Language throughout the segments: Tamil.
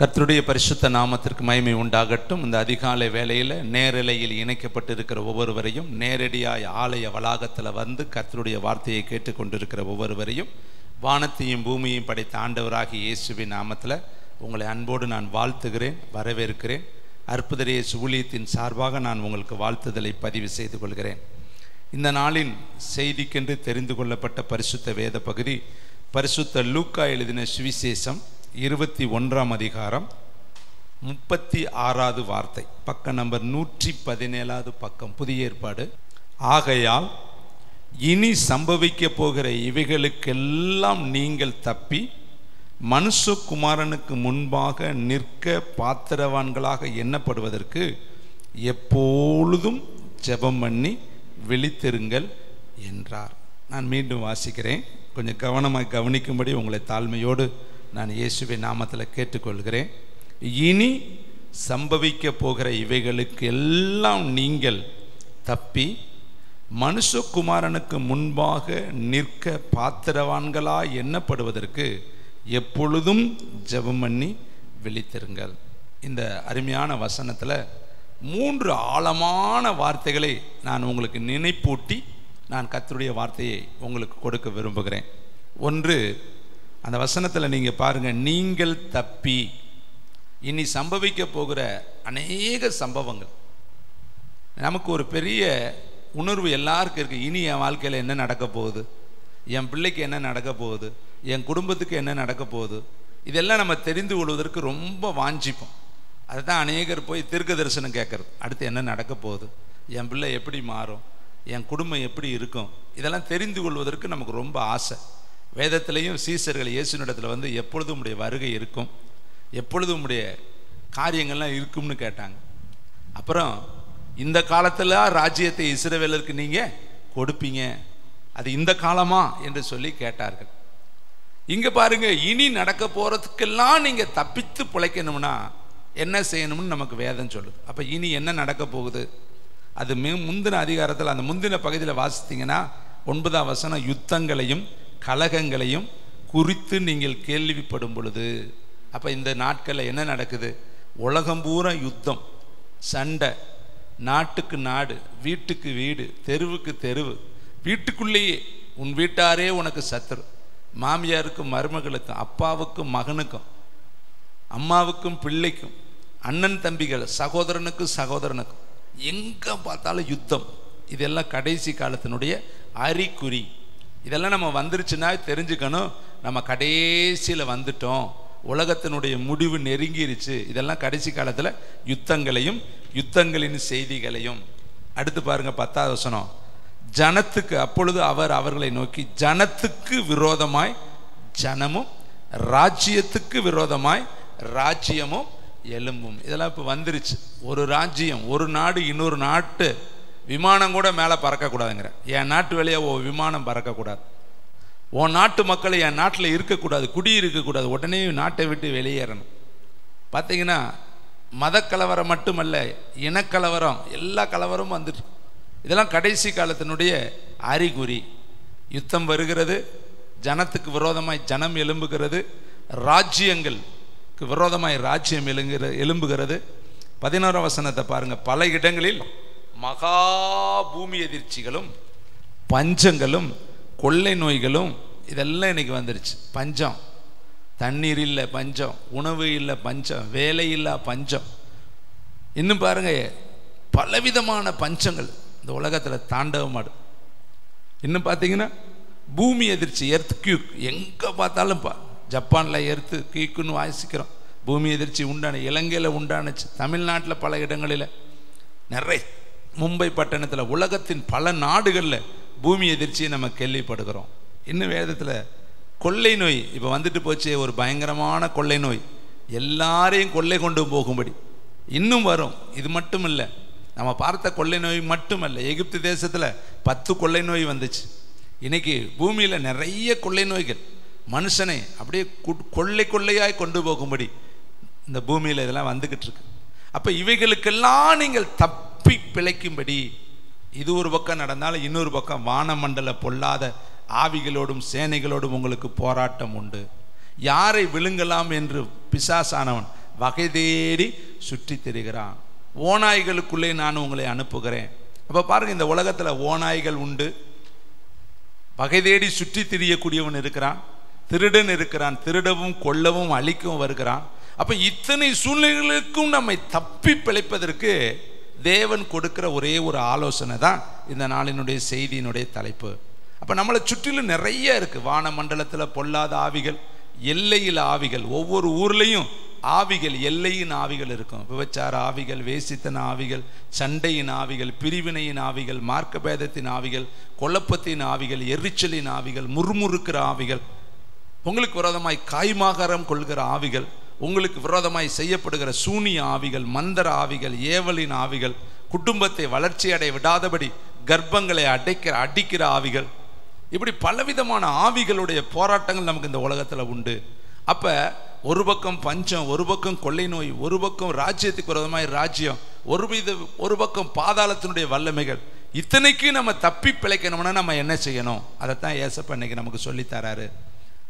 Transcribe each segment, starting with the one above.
கர்த்தருடைய பரிசுத்த நாமத்திற்கு மகிமை உண்டாகட்டும். இந்த அதிகாலை வேளையில் நேரலையில் இணைக்கப்பட்டிருக்கிற ஒவ்வொருவரையும், நேரடியாய் ஆலய வளாகத்தில் வந்து கர்த்தருடைய வார்த்தையை கேட்டுக்கொண்டிருக்கிற ஒவ்வொருவரையும், வானத்தையும் பூமியையும் படைத்த ஆண்டவராகிய இயேசுவின் நாமத்தில் உங்களை அன்போடு நான் வாழ்த்துகிறேன், வரவேற்கிறேன். அற்புதரிய ஊழியத்தின் சார்பாக நான் உங்களுக்கு வாழ்த்துதலை பதிவு செய்து கொள்கிறேன். இந்த நாளின் செய்திக்கென்று தெரிந்து கொள்ளப்பட்ட பரிசுத்த வேத பகுதி பரிசுத்த லூக்கா எழுதின சுவிசேஷம் 21ஆம் அதிகாரம் 36வது வார்த்தை, பக்கம் நம்பர் 117வது பக்கம், புதிய ஏற்பாடு. ஆகையால் இனி சம்பவிக்க போகிற இவைகளுக்கெல்லாம் நீங்கள் தப்பி மனுஷகுமாரனுக்கு முன்பாக நிற்க பாத்திரவான்களாக எண்ணப்படுவதற்கு எப்பொழுதும் ஜெபம் பண்ணி விழித்திருங்கள் என்றார். நான் மீண்டும் வாசிக்கிறேன், கொஞ்சம் கவனமாக கவனிக்கும்படி உங்களை தாழ்மையோடு நான் இயேசுவின் நாமத்தில் கேட்டுக்கொள்கிறேன். இனி சம்பவிக்க போகிற இவைகளுக்கு எல்லாம் நீங்கள் தப்பி மனுஷகுமாரனுக்கு முன்பாக நிற்க பாத்திரவான்களாய் எண்ணப்படுவதற்கு எப்பொழுதும் ஜெபம் பண்ணி விழித்திருங்கள். இந்த அருமையான வசனத்தில் 3 ஆழமான வார்த்தைகளை நான் உங்களுக்கு நினைப்பூட்டி நான் கர்த்தருடைய வார்த்தையை உங்களுக்கு கொடுக்க விரும்புகிறேன். ஒன்று, அந்த வசனத்தில் நீங்கள் பாருங்கள், நீங்கள் தப்பி. இனி சம்பவிக்க போகிற அநேக சம்பவங்கள், நமக்கு ஒரு பெரிய உணர்வு எல்லாருக்கும் இருக்குது. இனி என் வாழ்க்கையில் என்ன நடக்க போகுது, என் பிள்ளைக்கு என்ன நடக்க போகுது, என் குடும்பத்துக்கு என்ன நடக்க போகுது, இதெல்லாம் நம்ம தெரிந்து கொள்வதற்கு ரொம்ப வாஞ்சிப்போம். அதுதான் அநேகர் போய் தீர்க்க தரிசனம் கேட்கறது. அடுத்து என்ன நடக்க போகுது, என் பிள்ளை எப்படி மாறும், என் குடும்பம் எப்படி இருக்கும், இதெல்லாம் தெரிந்து கொள்வதற்கு நமக்கு ரொம்ப ஆசை. வேதத்திலையும் சீசர்கள் இயேசுனிடத்தில் வந்து எப்பொழுதும் உடைய வருகை இருக்கும், எப்பொழுதும் உடைய காரியங்கள்லாம் இருக்கும்னு கேட்டாங்க. அப்புறம் இந்த காலத்தில் ராஜ்யத்தை இஸ்ரவேலருக்கு நீங்கள் கொடுப்பீங்க, அது இந்த காலமா என்று சொல்லி கேட்டார்கள். இங்கே பாருங்க, இனி நடக்க போகிறதுக்கெல்லாம் நீங்கள் தப்பித்து பிழைக்கணும்னா என்ன செய்யணும்னு நமக்கு வேதம் சொல்லுது. அப்போ இனி என்ன நடக்க போகுது, அது முந்தின அதிகாரத்தில் அந்த முந்தின பகுதியில் வாசித்தீங்கன்னா 9ஆம் வசனம், யுத்தங்களையும் கலகங்களையும் குறித்து நீங்கள் கேள்விப்படும் பொழுது. அப்போ இந்த நாட்களில் என்ன நடக்குது, உலகம் பூரா யுத்தம், சண்டை, நாட்டுக்கு நாடு, வீட்டுக்கு வீடு, தெருவுக்கு தெருவு, வீட்டுக்குள்ளேயே உன் வீட்டாரே உனக்கு சத்துரு, மாமியாருக்கும் மருமகளுக்கும், அப்பாவுக்கும் மகனுக்கும், அம்மாவுக்கும் பிள்ளைக்கும், அண்ணன் தம்பிகள், சகோதரனுக்கும் சகோதரனுக்கும், எங்கே பார்த்தாலும் யுத்தம். இதெல்லாம் கடைசி காலத்தினுடைய அறிகுறி. இதெல்லாம் நம்ம வந்துருச்சுன்னா தெரிஞ்சுக்கணும், நம்ம கடைசியில் வந்துட்டோம், உலகத்தினுடைய முடிவு நெருங்கிருச்சு. இதெல்லாம் கடைசி காலத்தில் யுத்தங்களையும் யுத்தங்களின் செய்திகளையும். அடுத்து பாருங்க 10வது வசனம், ஜனத்துக்கு, அப்பொழுது அவர் அவர்களை நோக்கி, ஜனத்துக்கு விரோதமாய் ஜனமும் ராஜ்யத்துக்கு விரோதமாய் ராஜ்யமும் எழும்பும். இதெல்லாம் இப்போ வந்துருச்சு. ஒரு ராஜ்யம், ஒரு நாடு இன்னொரு நாட்டு விமானம் கூட மேலே பறக்கக்கூடாதுங்கிற. என் நாட்டு வேலையை விமானம் பறக்கக்கூடாது, உன் நாட்டு மக்களை என் நாட்டில் இருக்கக்கூடாது, குடியிருக்கக்கூடாது, உடனே நாட்டை விட்டு வெளியேறணும். பார்த்தீங்கன்னா மத கலவரம் மட்டுமல்ல, இனக்கலவரம், எல்லா கலவரமும் வந்துட்டு. இதெல்லாம் கடைசி காலத்தினுடைய அறிகுறி. யுத்தம் வருகிறது, ஜனத்துக்கு விரோதமாய் ஜனம் எழும்புகிறது, ராஜ்யங்களுக்கு விரோதமாய் ராஜ்யம் எழும்புகிறது. 11ஆம் வசனத்தை பாருங்க, பல இடங்களில் மகா பூமி எதிர்ச்சிகளும் பஞ்சங்களும் கொள்ளை நோய்களும் இதெல்லாம் இன்னைக்கு வந்துருச்சு. பஞ்சம், தண்ணீர் இல்லை பஞ்சம், உணவு இல்லை பஞ்சம், வேலை இல்லை பஞ்சம், இன்னும் பாருங்க பலவிதமான பஞ்சங்கள் இந்த உலகத்தில் தாண்டவமாடும். இன்னும் பார்த்தீங்கன்னா பூமி எதிர்ச்சி, எர்த்க்யூக், எங்கே பார்த்தாலும் ஜப்பானில் எர்த்து கீக்குன்னு வாசிக்கிறோம். பூமி எதிர்ச்சி உண்டான, இலங்கையில் உண்டானுச்சு, தமிழ்நாட்டில் பல இடங்களில் நிறைய, மும்பை பட்டணத்தில், உலகத்தின் பல நாடுகளில் பூமி எதிர்ச்சியை நம்ம கேள்விப்படுகிறோம். இன்னும் வேதத்தில் கொள்ளை நோய் இப்போ வந்துட்டு போச்சு, ஒரு பயங்கரமான கொள்ளை நோய், எல்லாரையும் கொள்ளை கொண்டு போகும்படி இன்னும் வரும். இது மட்டும் இல்லை, நம்ம பார்த்த கொள்ளை நோய் மட்டுமல்ல, எகிப்து தேசத்தில் 10 கொள்ளை நோய் வந்துச்சு. இன்னைக்கு பூமியில் நிறைய கொள்ளை நோய்கள் மனுஷனை அப்படியே கொள்ளை கொள்ளையாய் கொண்டு போகும்படி இந்த பூமியில் இதெல்லாம் வந்துக்கிட்டு இருக்கு. அப்போ இவைகளுக்கெல்லாம் நீங்கள் தப்பி பிழைக்கும்படி, இது ஒரு பக்கம் நடந்தாலும் இன்னொரு பக்கம் வானமண்டல பொல்லாத ஆவிகளோடும் சேனைகளோடும் உங்களுக்கு போராட்டம் உண்டு. யாரை விழுங்கலாம் என்று பிசாசானவன் வகை தேடி சுற்றி திரிகிறான். ஓநாய்களுக்குள்ளே நான் உங்களை அனுப்புகிறேன். அப்போ பாருங்க, இந்த உலகத்தில் ஓநாய்கள் உண்டு, வகை தேடி சுற்றி திரியக்கூடியவன் இருக்கிறான், திருடன் இருக்கிறான், திருடவும் கொல்லவும் அழிக்கவும் வருகிறான். அப்போ இத்தனை சூழ்நிலைகளுக்கும் நம்மை தப்பி பிழைப்பதற்கு தேவன் கொடுக்கிற ஒரே ஒரு ஆலோசனை தான் இந்த நாளினுடைய செய்தியினுடைய தலைப்பு. அப்போ நம்மளை சுற்றிலும் நிறைய இருக்கு. வான மண்டலத்தில் பொல்லாத ஆவிகள், எல்லையில் ஆவிகள், ஒவ்வொரு ஊர்லேயும் ஆவிகள், எல்லையின் ஆவிகள் இருக்கும். விபச்சார ஆவிகள், வேசித்தன ஆவிகள், சண்டையின் ஆவிகள், பிரிவினையின் ஆவிகள், மார்க்க பேதத்தின் ஆவிகள், குழப்பத்தின் ஆவிகள், எரிச்சலின் ஆவிகள், முறுமுறுக்கிற ஆவிகள், உங்களுக்கு விரோதமாய் காய்மாகாரம் கொள்கிற ஆவிகள், உங்களுக்கு விரோதமாய் செய்யப்படுகிற சூனிய ஆவிகள், மந்திர ஆவிகள், ஏவலின் ஆவிகள், குடும்பத்தை வளர்ச்சி அடைய விடாதபடி கர்ப்பங்களை அடிக்கிற ஆவிகள், இப்படி பலவிதமான ஆவிகளுடைய போராட்டங்கள் நமக்கு இந்த உலகத்தில் உண்டு. அப்போ ஒரு பக்கம் பஞ்சம், ஒரு பக்கம் கொள்ளை நோய், ஒரு பக்கம் ராஜ்யத்துக்கு விரோதமாய் ராஜ்யம், ஒரு பக்கம் பாதாளத்தினுடைய வல்லமைகள், இத்தனைக்கும் நம்ம தப்பி பிழைக்கணும்னா நம்ம என்ன செய்யணும்? அதைத்தான் ஏசப்பா இன்னைக்கு நமக்கு சொல்லித்தராரு.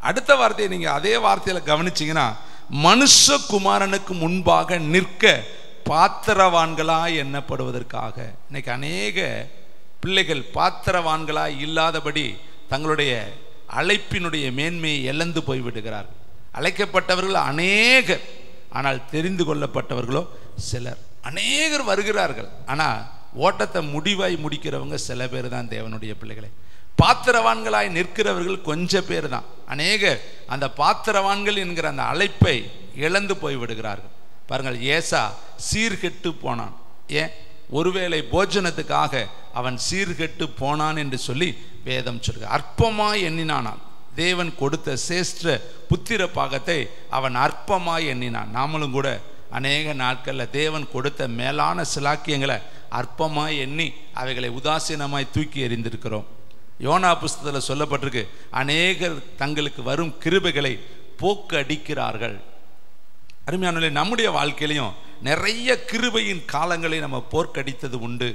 அடுத்த வார்த்தையை நீங்க அதே வார்த்தையில கவனிச்சீங்கன்னா, மனுஷகுமாரனுக்கு முன்பாக நிற்க பாத்திரவான்களாய் எண்ணப்படுவதற்காக. இன்னைக்கு அநேக பிள்ளைகள் பாத்திரவான்களாய் இல்லாதபடி தங்களுடைய அழைப்பினுடைய மேன்மையை இழந்து போய்விடுகிறார்கள். அழைக்கப்பட்டவர்கள் அநேகர், ஆனால் தெரிந்து கொள்ளப்பட்டவர்களோ சிலர். அநேகர் வருகிறார்கள், ஆனால் ஓட்டத்தை முடிவாய் முடிக்கிறவங்க சில பேர் தான் தேவனுடைய பிள்ளைகளை. பாத்திரவான்களாய் நிற்கிறவர்கள் கொஞ்சம் பேர் தான். அநேகர் அந்த பாத்திரவான்கள் என்கிற அந்த அழைப்பை இழந்து போய்விடுகிறார்கள். பாருங்கள், ஏசா சீர்கெட்டு போனான். ஏன்? ஒருவேளை போஜனத்துக்காக அவன் சீர்கெட்டு போனான் என்று சொல்லி வேதம் சொல்லுங்க. அற்பமாய் எண்ணினானான். தேவன் கொடுத்த சேஷ்ட புத்திர பாகத்தை அவன் அற்பமாய் எண்ணினான். நாமளும் கூட அநேக நாட்களில் தேவன் கொடுத்த மேலான சிலாக்கியங்களை அற்பமாய் எண்ணி அவைகளை உதாசீனமாய் தூக்கி எறிந்திருக்கிறோம். யோனா புஸ்தகத்தில் சொல்லப்பட்டிருக்கு, அநேகர் தங்களுக்கு வரும் கிருபைகளை போக்கு அடிக்கிறார்கள். அருமையானவர்களே, நம்முடைய வாழ்க்கையிலையும் நிறைய கிருபையின் காலங்களை நம்ம போர்க்கடித்தது உண்டு.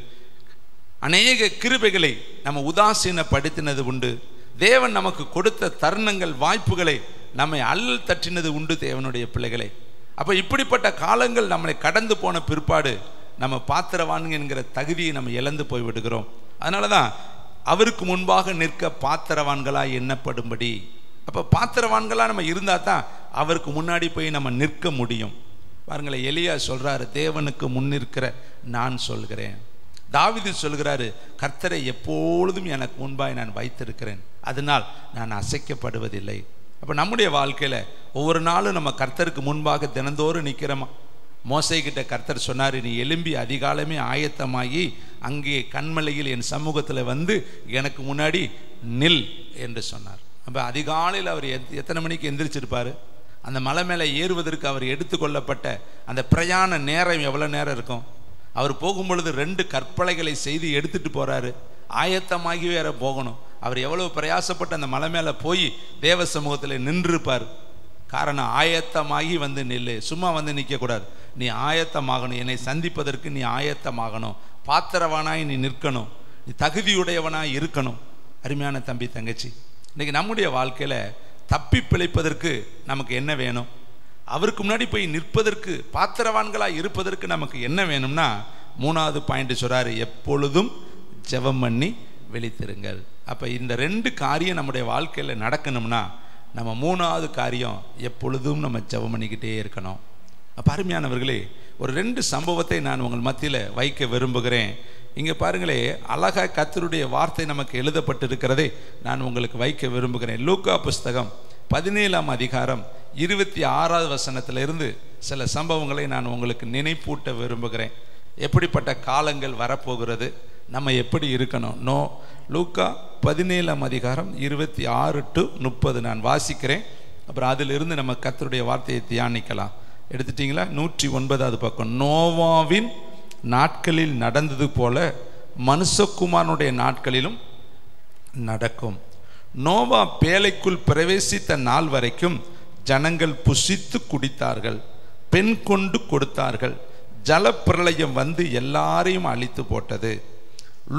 அநேக கிருபைகளை நம்ம உதாசீனப்படுத்தினது உண்டு. தேவன் நமக்கு கொடுத்த தருணங்கள், வாய்ப்புகளை நம்மை அல்லல் தட்டினது உண்டு தேவனுடைய பிள்ளைகளை. அப்போ இப்படிப்பட்ட காலங்கள் நம்மளை கடந்து போன பிற்பாடு நம்ம பாத்திரவான்கள் என்கிற தகுதியை நம்ம இழந்து போய்விடுகிறோம். அதனால தான் அவருக்கு முன்பாக நிற்க பாத்திரவான்களாய் எண்ணப்படும்படி. அப்போ பாத்திரவான்களாக நம்ம இருந்தால் தான் அவருக்கு முன்னாடி போய் நம்ம நிற்க முடியும். பாருங்களேன், எலியா சொல்கிறாரு, தேவனுக்கு முன்னிற்கிற நான் சொல்கிறேன். தாவீது சொல்கிறாரு, கர்த்தரை எப்பொழுதும் எனக்கு முன்பாய் நான் வைத்திருக்கிறேன், அதனால் நான் அசைக்கப்படுவதில்லை. அப்போ நம்முடைய வாழ்க்கையில் ஒவ்வொரு நாளும் நம்ம கர்த்தருக்கு முன்பாக தினந்தோறும் நிற்கிறோமா? மோசேக்கிட்ட கர்த்தர் சொன்னார், நீ எழும்பி அதிகாலமே ஆயத்தமாகி அங்கே கண்மலையில் என் சமூகத்தில் வந்து எனக்கு முன்னாடி நில் என்று சொன்னார். அப்போ அதிகாலையில் அவர் எத்தனை மணிக்கு எந்திரிச்சிருப்பார்? அந்த மலை மேலே ஏறுவதற்கு அவர் எடுத்துக்கொள்ளப்பட்ட அந்த பிரயாண நேரம் எவ்வளோ நேரம் இருக்கும்? அவர் போகும்பொழுது 2 கற்பலைகளை செய்து எடுத்துட்டு போகிறாரு. ஆயத்தமாகி வேற போகணும். அவர் எவ்வளோ பிரயாசப்பட்டு அந்த மலை மேலே போய் தேவ சமூகத்தில் நின்றுருப்பார். காரணம், ஆயத்தமாகி வந்து நில்லு. சும்மா வந்து நிற்கக்கூடாது, நீ ஆயத்தமாகணும். என்னை சந்திப்பதற்கு நீ ஆயத்தமாகணும். பாத்திரவானாய் நீ நிற்கணும், நீ தகுதியுடையவனாய் இருக்கணும். அருமையான தம்பி, தங்கச்சி, இன்னைக்கு நம்முடைய வாழ்க்கையில் தப்பி பிழைப்பதற்கு நமக்கு என்ன வேணும்? அவருக்கு முன்னாடி போய் நிற்பதற்கு, பாத்திரவான்களாக இருப்பதற்கு நமக்கு என்ன வேணும்னா, 3வது பாயிண்ட் சொல்றாரு, எப்பொழுதும் ஜெபம் பண்ணி விழித்திருங்கள். அப்போ இந்த 2 காரியம் நம்முடைய வாழ்க்கையில் நடக்கணும்னா நம்ம 3வது காரியம் எப்பொழுதும் நம்ம ஜெபம் பண்ணிக்கிட்டே இருக்கணும். அப்போ அருமையானவர்களே, ஒரு 2 சம்பவத்தை நான் உங்கள் மத்தியில் வைக்க விரும்புகிறேன். இங்கே பாருங்களே, அழகா கர்த்தருடைய வார்த்தை நமக்கு எழுதப்பட்டிருக்கிறதை நான் உங்களுக்கு வைக்க விரும்புகிறேன். லூக்கா புஸ்தகம் 17ஆம் அதிகாரம் 26வது வசனத்திலிருந்து சில சம்பவங்களை நான் உங்களுக்கு நினைப்பூட்ட விரும்புகிறேன். எப்படிப்பட்ட காலங்கள் வரப்போகிறது, நம்ம எப்படி இருக்கணும். லூக்கா 17ஆம் அதிகாரம் 26 to 30 நான் வாசிக்கிறேன். அப்புறம் அதிலிருந்து நம்ம கர்த்தருடைய வார்த்தையை தியானிக்கலாம். எடுத்துட்டீங்களா? 109வது பக்கம். நோவாவின் நாட்களில் நடந்தது போல மனுஷகுமாரனுடைய நாட்களிலும் நடக்கும். நோவா பேழைக்குள் பிரவேசித்த நாள் வரைக்கும் ஜனங்கள் புசித்து குடித்தார்கள், பெண் கொண்டு கொடுத்தார்கள். ஜலப்பிரளயம் வந்து எல்லாரையும் அழித்து போட்டது.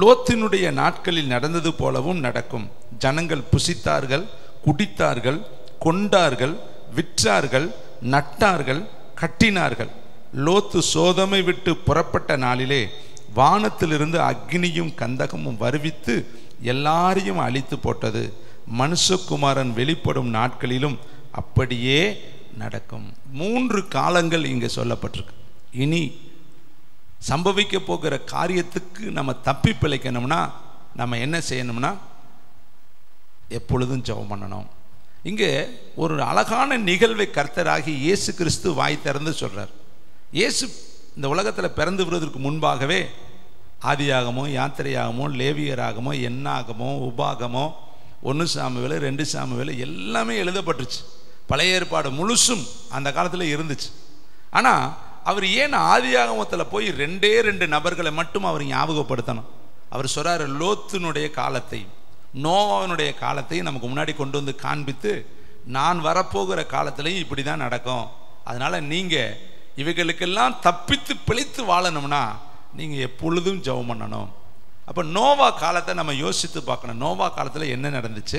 லோத்தினுடைய நாட்களில் நடந்தது போலவும் நடக்கும். ஜனங்கள் புசித்தார்கள், குடித்தார்கள், கொண்டார்கள், விற்றார்கள், நட்டார்கள், கட்டினார்கள். லோத்து சோதமை விட்டு புறப்பட்ட நாளிலே வானத்திலிருந்து அக்னியும் கந்தகமும் வருவித்து எல்லாரையும் அழித்து போட்டது. மனுஷகுமாரன் வெளிப்படும் நாட்களிலும் அப்படியே நடக்கும். 3 காலங்கள் இங்கே சொல்லப்பட்டிருக்கு. இனி சம்பவிக்க போகிற காரியத்துக்கு நம்ம தப்பி பிழைக்கணும்னா நம்ம என்ன செய்யணும்னா எப்பொழுதும் ஜெபம் பண்ணணும். இங்கே ஒரு அழகான நிகழ்வை கர்த்தராகி இயேசு கிறிஸ்து வாய் திறந்து சொல்றார். இயேசு இந்த உலகத்தில் பிறந்து வருவதற்கு முன்பாகவே ஆதியாகமோ, யாத்திரையாகமோ, லேவியராகமோ, எண்ணாகமோ, உபாகமோ, 1 சாமுவேல், 2 சாமுவேல் எல்லாமே எழுதப்பட்டுச்சு. பழைய ஏற்பாடு முழுசும் அந்த காலத்தில் இருந்துச்சு. ஆனால் அவர் ஏன் ஆதியாகமத்தில் போய் 2 நபர்களை மட்டும் அவர் ஞாபகப்படுத்தணும்? அவர் சொல்றாரு, லோத்தினுடைய காலத்தையும் நோவாவினுடைய காலத்தையும் நமக்கு முன்னாடி கொண்டு வந்து காண்பித்து, நான் வரப்போகிற காலத்திலையும் இப்படி தான் நடக்கும், அதனால நீங்கள் இவைகளுக்கெல்லாம் தப்பித்து பிழைத்து வாழணும்னா நீங்கள் எப்பொழுதும் ஜெபம் பண்ணணும். அப்போ நோவா காலத்தை நம்ம யோசித்து பார்க்கணும். நோவா காலத்தில் என்ன நடந்துச்சு,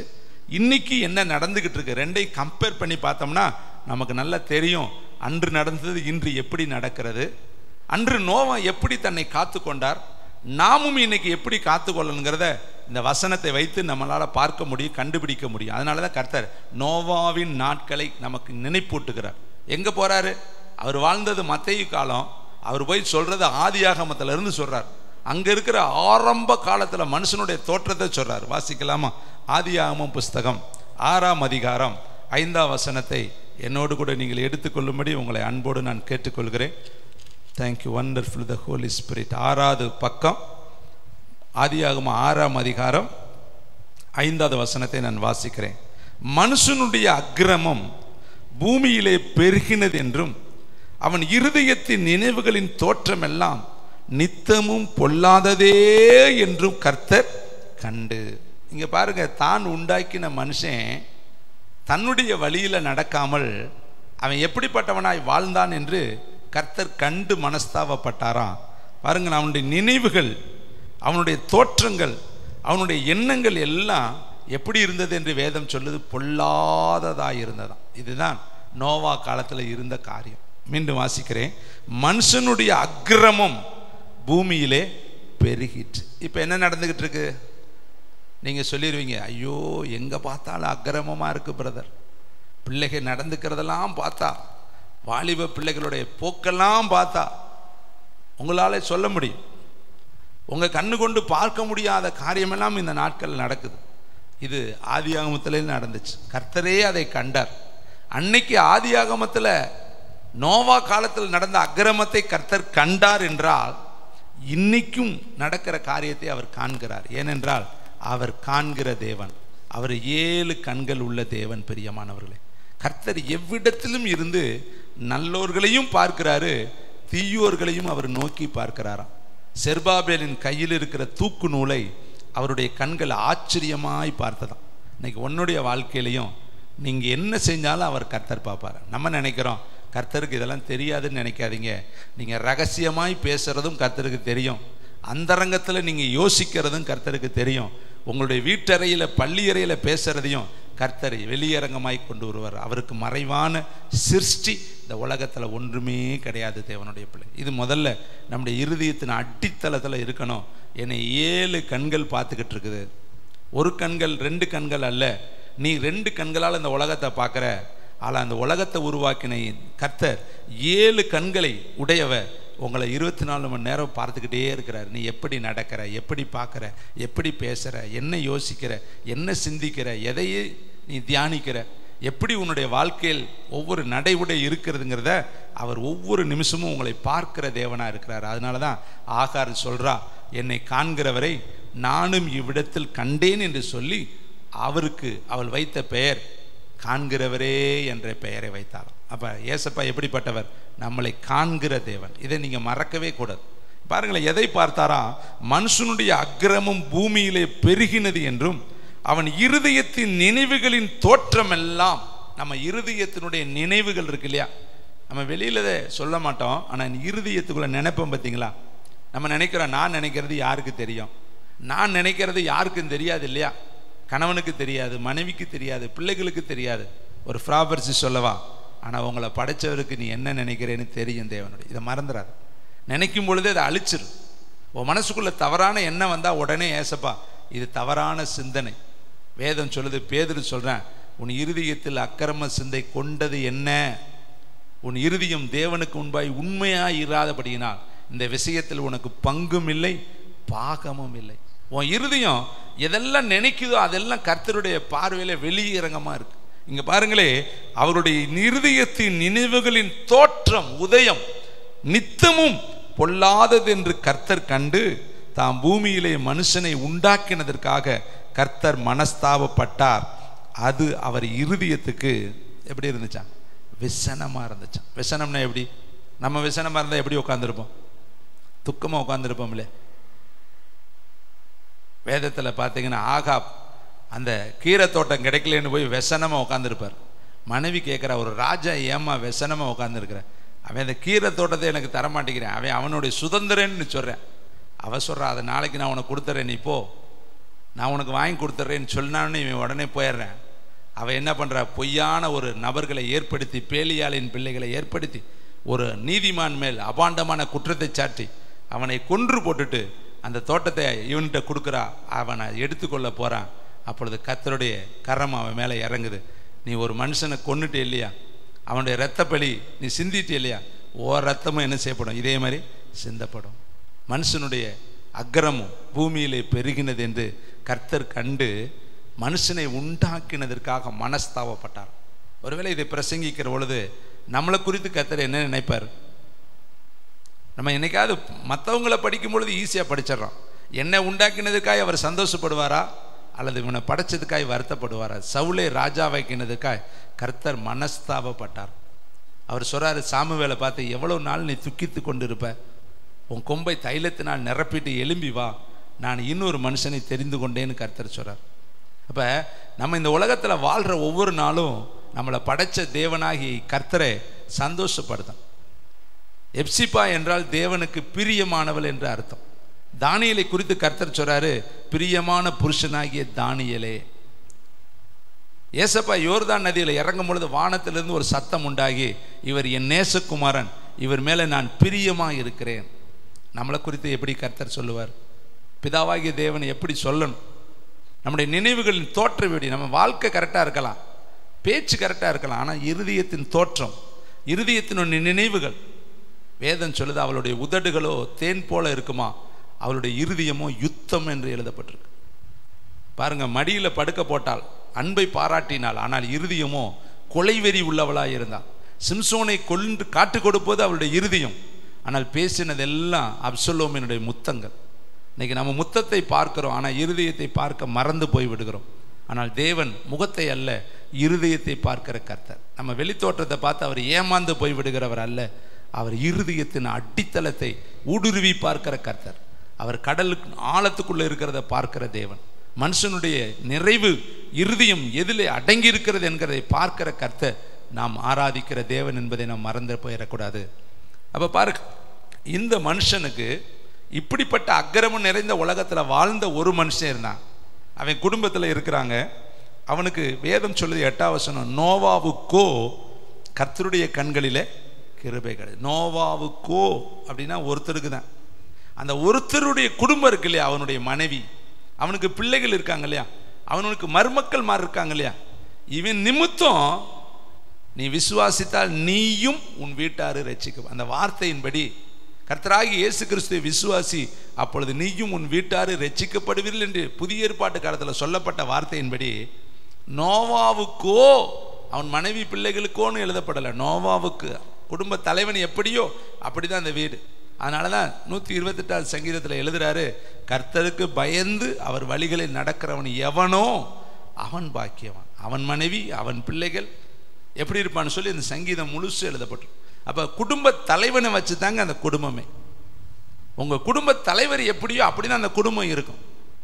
இன்னைக்கு என்ன நடந்துக்கிட்டு இருக்கு, ரெண்டையும் கம்பேர் பண்ணி பார்த்தோம்னா நமக்கு நல்லா தெரியும். அன்று நடந்தது இன்று எப்படி நடக்கிறது, அன்று நோவா எப்படி தன்னை காத்து கொண்டார், நாமும் இன்னைக்கு எப்படி காத்துக்கொள்ளணுங்கிறத இந்த வசனத்தை வைத்து நம்மளால் பார்க்க முடியும், கண்டுபிடிக்க முடியும். அதனால தான் கர்த்தர் நோவாவின் நாட்களை நமக்கு நினைப்பூட்டுகிறார். எங்கே போகிறாரு? அவர் வாழ்ந்தது மத்தேயு காலம். அவர் போய் சொல்கிறது ஆதியாகமத்திலிருந்து சொல்கிறார். அங்கே இருக்கிற ஆரம்ப காலத்தில் மனுஷனுடைய தோற்றத்தை சொல்கிறார். வாசிக்கலாமா? ஆதியாகமம் புஸ்தகம் 6ஆம் அதிகாரம் 5ஆம் வசனத்தை என்னோடு கூட நீங்கள் எடுத்துக்கொள்ளும்படி உங்களை அன்போடு நான் கேட்டுக்கொள்கிறேன். தேங்க்யூ, வண்டர்ஃபுல் த ஹோலி ஸ்பிரிட். 6வது பக்கம், ஆதியாகமம் 6ஆம் அதிகாரம் 5வது வசனத்தை நான் வாசிக்கிறேன். மனுஷனுடைய அக்கிரமம் பூமியிலே பெருகினது என்றும் அவன் இருதயத்தின் நினைவுகளின் தோற்றமெல்லாம் நித்தமும் பொல்லாததே என்றும் கர்த்தர் கண்டு. இங்க பாருங்க, தான் உண்டாக்கின மனுஷன் தன்னுடைய வழியில் நடக்காமல் அவன் எப்படிப்பட்டவனாய் வாழ்ந்தான் என்று கர்த்தர் கண்டு மனஸ்தாபப்பட்டாராம். பாருங்க, அவனுடைய நினைவுகள், அவனுடைய தோற்றங்கள், அவனுடைய எண்ணங்கள் எல்லாம் எப்படி இருந்தது என்று வேதம் சொல்லுது, பொல்லாததாக இருந்ததாம். இதுதான் நோவா காலத்தில் இருந்த காரியம். மீண்டும் வாசிக்கிறேன். மனுஷனுடைய அக்கிரமம் பூமியிலே பெருகிட்டு. இப்போ என்ன நடந்துகிட்டு இருக்கு? நீங்கள் சொல்லிடுவீங்க, ஐயோ எங்கே பார்த்தாலும் அக்கிரமமாக இருக்குது பிரதர், பிள்ளைகள் நடந்துக்கிறதெல்லாம் பார்த்தா, வாலிப பிள்ளைகளுடைய போக்கெல்லாம் பார்த்தா உங்களால் சொல்ல முடியும், உங்கள் கண்ணு கொண்டு பார்க்க முடியாத காரியமெல்லாம் இந்த நாட்கள் நடக்குது. இது ஆதியாகமத்திலே நடந்துச்சு. கர்த்தரே அதை கண்டார். அன்னைக்கு ஆதியாகமத்தில் நோவா காலத்தில் நடந்த அக்கிரமத்தை கர்த்தர் கண்டார் என்றால் இன்னைக்கும் நடக்கிற காரியத்தை அவர் காண்கிறார். ஏனென்றால் அவர் காண்கிற தேவன், அவர் 7 கண்கள் உள்ள தேவன். பிரியமானவர்களே, கர்த்தர் எவ்விடத்திலும் இருந்து நல்லோர்களையும் பார்க்கிறாரு, தீயோர்களையும் அவர் நோக்கி பார்க்கிறாராம். செர்பாபேலின் கையில் இருக்கிற தூக்கு நூலை அவருடைய கண்கள் ஆச்சரியமாய் பார்த்ததாம். இன்னைக்கு உன்னுடைய வாழ்க்கையிலையும் நீங்கள் என்ன செஞ்சாலும் அவர் கர்த்தர் பார்ப்பார். நம்ம நினைக்கிறோம் கர்த்தருக்கு இதெல்லாம் தெரியாதுன்னு நினைக்காதீங்க. நீங்கள் ரகசியமாய் பேசுகிறதும் கர்த்தருக்கு தெரியும், அந்தரங்கத்தில் நீங்கள் யோசிக்கிறதும் கர்த்தருக்கு தெரியும். உங்களுடைய வீட்டறையில், பள்ளியறையில் பேசுகிறதையும் கர்த்தர் வெளியரங்கமாய் கொண்டு வருவார். அவருக்கு மறைவான சிருஷ்டி இந்த உலகத்தில் ஒன்றுமே கிடையாது. தேவனுடைய பிள்ளை, இது முதல்ல நம்முடைய இருதயத்தின் அடித்தளத்தில் இருக்கணும். என்னை 7 கண்கள் பார்த்துக்கிட்டு இருக்குது. 1 கண்கள் 2 கண்கள் அல்ல, நீ 2 கண்களால் இந்த உலகத்தை பார்க்குற. ஆனால் அந்த உலகத்தை உருவாக்கின கர்த்தர் 7 கண்களை உடையவர். உங்களை 24 மணி நேரம் பார்த்துக்கிட்டே இருக்கிறார். நீ எப்படி நடக்கிற, எப்படி பார்க்குற, எப்படி பேசுகிற, என்ன யோசிக்கிற, என்ன சிந்திக்கிற, எதையே நீ தியானிக்கிற, எப்படி உன்னுடைய வாழ்க்கையில் ஒவ்வொரு நடைமுறை இருக்கிறதுங்கிறத அவர் ஒவ்வொரு நிமிஷமும் உங்களை பார்க்கிற தேவனாக இருக்கிறார். அதனால தான் ஆகார் சொல்கிறா, என்னை காண்கிறவரை நானும் இவ்விடத்தில் கண்டேன் என்று சொல்லி அவருக்கு அவள் வைத்த பெயர் காண்கிறவரே என்ற பெயரை வைத்தார். அப்போ ஏசப்பா எப்படிப்பட்டவர்? நம்மளை காண்கிற தேவன். இதை நீங்கள் மறக்கவே கூடாது. பாருங்களேன், எதை பார்த்தாரா? மனுஷனுடைய அக்கிரமம் பூமியிலே பெருகினது என்றும் அவன் இருதயத்தின் நினைவுகளின் தோற்றம் எல்லாம். நம்ம இருதயத்தினுடைய நினைவுகள் இருக்கு இல்லையா, நம்ம வெளியில சொல்ல மாட்டோம், ஆனால் இருதயத்துக்குள்ள நினைப்போம். பார்த்தீங்களா? நம்ம நினைக்கிறோம், நான் நினைக்கிறது யாருக்கு தெரியும், நான் நினைக்கிறது யாருக்கும் தெரியாது இல்லையா? கணவனுக்கு தெரியாது, மனைவிக்கு தெரியாது, பிள்ளைகளுக்கு தெரியாது. ஒரு ப்ராபர்சி சொல்லவா? ஆனால் உங்களை படைச்சவருக்கு நீ என்ன நினைக்கிறேன்னு தெரியும் தேவனுடைய. இதை மறந்துடாது. நினைக்கும் பொழுதே அதை அழிச்சிரு. உன் மனசுக்குள்ள தவறான எண்ணம் வந்தால் உடனே ஏசப்பா இது தவறான சிந்தனை. வேதம் சொல்லுது, பேதுரு சொல்கிறேன், உன் இருதயத்தில் அக்கிரம சிந்தை கொண்டது என்ன? உன் இருதயம் தேவனுக்கு முன்பாய் உண்மையாக இராதபடியினால் இந்த விஷயத்தில் உனக்கு பங்கும் இல்லை பாகமும் இல்லை. உன் இருதயம் எதெல்லாம் நினைக்குதோ அதெல்லாம் கர்த்தருடைய பார்வையில் வெளியிறங்கமாக இருக்கு. இங்கே பாருங்களே, அவருடைய இருதயத்தின் நினைவுகளின் தோற்றம் உதயம் நித்தமும் பொல்லாதது என்று கர்த்தர் கண்டு தாம் பூமியிலே மனுஷனை உண்டாக்கினதற்காக கர்த்தர் மனஸ்தாபப்பட்டார். அது அவர் இருதயத்துக்கு எப்படி இருந்துச்சா? விசனமாக இருந்துச்சான். விசனம்னா எப்படி? நம்ம விசனமாக இருந்தால் எப்படி உட்காந்துருப்போம்? துக்கமாக உட்காந்துருப்போம் இல்லையா? வேதத்தில் பார்த்தீங்கன்னா ஆகாப் அந்த கீரை தோட்டம் கிடைக்கலன்னு போய் விசனமாக உட்காந்துருப்பார். மனைவி கேட்குறா, ஒரு ராஜா ஏமா விசனமாக உட்காந்துருக்கிற? அவன் அந்த கீரை தோட்டத்தை எனக்கு தரமாட்டேங்கிறேன், அவனுடைய சுதந்திரன்னு சொல்கிறேன். அவன் சொல்கிறா, அதை நாளைக்கு நான் உனக்கு கொடுத்துட்றேன், நீ போ, நான் உனக்கு வாங்கி கொடுத்துட்றேன்னு சொன்னான்னு இவன் உடனே போயிடுறேன். அவன் என்ன பண்ணுறா, பொய்யான ஒரு நபர்களை ஏற்படுத்தி, பேலியாளின் பிள்ளைகளை ஏற்படுத்தி ஒரு நீதிமான் மேல் அபாண்டமான குற்றத்தை சாட்டி அவனை கொன்று போட்டுட்டு அந்த தோட்டத்தை இவன்கிட்ட கொடுக்குறா. அவனை எடுத்துக்கொள்ள போகிறான். அப்பொழுது கர்த்தருடைய கரம் அவன் மேலே இறங்குது. நீ ஒரு மனுஷனை கொன்னுட்டு இல்லையா, அவனுடைய இரத்த பலி நீ சிந்திட்டு இல்லையா, ரத்தமும் என்ன செய்யப்படும்? இதே மாதிரி சிந்தப்படும். மனுஷனுடைய அக்கிரமும் பூமியிலே பெருகினது என்று கர்த்தர் கண்டு மனுஷனை உண்டாக்கினதற்காக மனஸ்தாபப்பட்டார். ஒருவேளை இதை பிரசங்கிக்கிற பொழுது நம்மளை குறித்து கர்த்தர் என்ன நினைப்பார்? நம்ம என்னைக்காவது மற்றவங்களை படிக்கும் பொழுது ஈஸியாக படிச்சிடறோம். என்னை உண்டாக்கினதுக்காக அவர் சந்தோஷப்படுவாரா அல்லது இவனை படைச்சதுக்காக வருத்தப்படுவாரா? சவுலை ராஜாவாக்கினதுக்காக கர்த்தர் மனஸ்தாபப்பட்டார். அவர் சொல்கிறாரு, சாமுவேலை பார்த்து, எவ்வளோ நாள் நீ துக்கித்து கொண்டு இருப்ப? உன் கொம்பை தைலத்தினால் நிரப்பிட்டு எழும்பி வா, நான் இன்னொரு மனுஷனை தெரிந்து கொண்டேன்னு கர்த்தர் சொல்கிறார். அப்போ நம்ம இந்த உலகத்தில் வாழ்கிற ஒவ்வொரு நாளும் நம்மளை படைத்த தேவனாகி கர்த்தரை சந்தோஷப்படுத்தும். எப்சிபா என்றால் தேவனுக்கு பிரியமானவள் என்று அர்த்தம். தானியேலை குறித்து கர்த்தர் சொல்றாரு, பிரியமான புருஷனாகிய தானியேலே. ஏசப்பா யோர்தான் நதியில் இறங்கும் பொழுது வானத்திலிருந்து ஒரு சத்தம் உண்டாகி, இவர் என் நேசகுமாரன், இவர் மேலே நான் பிரியமாக இருக்கிறேன். நம்மளை குறித்து எப்படி கர்த்தர் சொல்லுவார்? பிதாவாகிய தேவன் எப்படி சொல்லணும்? நம்முடைய நினைவுகளின் தோற்றம் எப்படி? நம்ம வாழ்க்கை கரெக்டாக இருக்கலாம், பேச்சு கரெக்டாக இருக்கலாம், ஆனால் இருதயத்தின் தோற்றம், இருதயத்தினுடைய நினைவுகள், வேதம் சொல்லுது, அவளுடைய உதடுகளோ தேன் போல இருக்குமா, அவளுடைய இருதயமோ யுத்தம் என்று எழுதப்பட்டிருக்கு. பாருங்க, மடியில் படுக்க போட்டால் அன்பை பாராட்டினாள், ஆனால் இருதயமோ கொலைவெறி உள்ளவளாக இருந்தாள். சிம்சோனை கொன்று காட்டு கொடுப்பது அவளுடைய இருதயம், ஆனால் பேசினதெல்லாம் அப்சலோமினுடைய முத்தங்கள். இன்னைக்கு நம்ம முத்தத்தை பார்க்கிறோம், ஆனால் இருதயத்தை பார்க்க மறந்து போய் விடுகிறோம். ஆனால் தேவன் முகத்தை அல்ல, இருதயத்தை பார்க்கிற கர்த்தர். நம்ம வெளித்தோற்றத்தை பார்த்து அவர் ஏமாந்து போய் விடுகிறவர் அல்ல, அவர் இருதயத்தின் அடித்தளத்தை ஊடுருவி பார்க்கிற கர்த்தர். அவர் கடலுக்கு ஆழத்துக்குள்ளே இருக்கிறத பார்க்கிற தேவன். மனுஷனுடைய நிறைவு இருதயம் எதிலே அடங்கி இருக்கிறது என்கிறதை பார்க்கிற கர்த்தர் நாம் ஆராதிக்கிற தேவன் என்பதை நாம் மறந்து போயிடக்கூடாது. அப்போ பாரு, இந்த மனுஷனுக்கு இப்படிப்பட்ட அக்கிரமம் நிறைந்த உலகத்தில் வாழ்ந்த ஒரு மனுஷன் இருந்தான். அவன் குடும்பத்தில் இருக்கிறாங்க. அவனுக்கு வேதம் சொல்லுது 8ஆம் வசனம், நோவாவுக்கோ கர்த்தருடைய கண்களிலே கிருபை கிடையாது. நோவாவுக்கோ அப்படின்னா ஒருத்தருக்கு தான். அந்த ஒருத்தருடைய குடும்பம் இருக்கு இல்லையா, அவனுடைய மனைவி, அவனுக்கு பிள்ளைகள் இருக்காங்க இல்லையா, அவனுக்கு மருமக்கள் மாதிரி இருக்காங்க இல்லையா, இவன் நிமித்தம் நீ விசுவாசித்தால் நீயும் உன் வீட்டாரு ரட்சிக்க. அந்த வார்த்தையின்படி கர்த்தராகி இயேசு கிறிஸ்துவை விசுவாசி, அப்பொழுது நீயும் உன் வீட்டாரு ரட்சிக்கப்படுவீர்கள் என்று புதிய ஏற்பாட்டு காலத்தில் சொல்லப்பட்ட வார்த்தையின்படி நோவாவுக்கோ, அவன் மனைவி பிள்ளைகளுக்கோன்னு எழுதப்படலை, நோவாவுக்கு. குடும்ப தலைவன் எப்படியோ அப்படிதான் அந்த வீடு. அதனால தான் 128ஆம் சங்கீதத்தில் எழுதுறாரு, கர்த்தருக்கு பயந்து அவர் வழிகளில் நடக்கிறவன் எவனோ அவன் பாக்கியவன். அவன் மனைவி அவன் பிள்ளைகள் எப்படி இருப்பான்னு சொல்லி இந்த சங்கீதம் முழுசு எழுதப்பட்டு. அப்போ குடும்ப தலைவனை வச்சு தாங்க அந்த குடும்பமே. உங்கள் குடும்ப தலைவர் எப்படியோ அப்படிதான் அந்த குடும்பம் இருக்கும்.